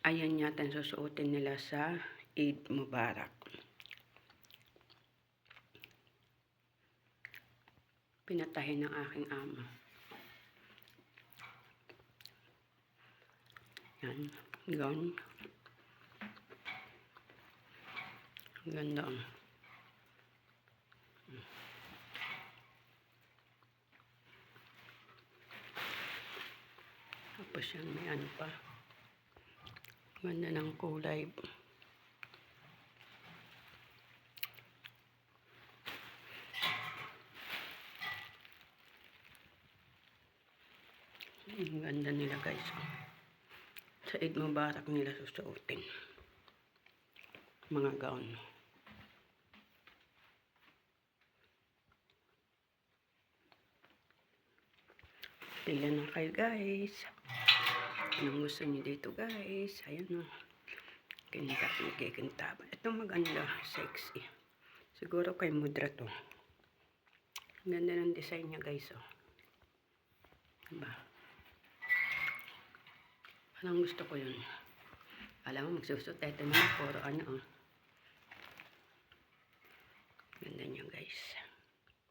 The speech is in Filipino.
Ayan yata ang susuotin nila sa Eid Mubarak. Pinatahin ng aking amo. Yan. Gown. Ganda. Tapos yan, may ano pa. Ganda ng kulay. Ang ganda nila guys. Sa Eid Mubarak nila susuotin. Mga gown. Pila na kayo guys. Anong gusto niyo dito guys? Ayan o. Kinta. Ito maganda. Sexy. Siguro kay Mudra to. Ganda ng design niya guys o. Diba? Anong gusto ko yun? Alam mo magsusot. Ito naman puro ano o. Ganda niya guys.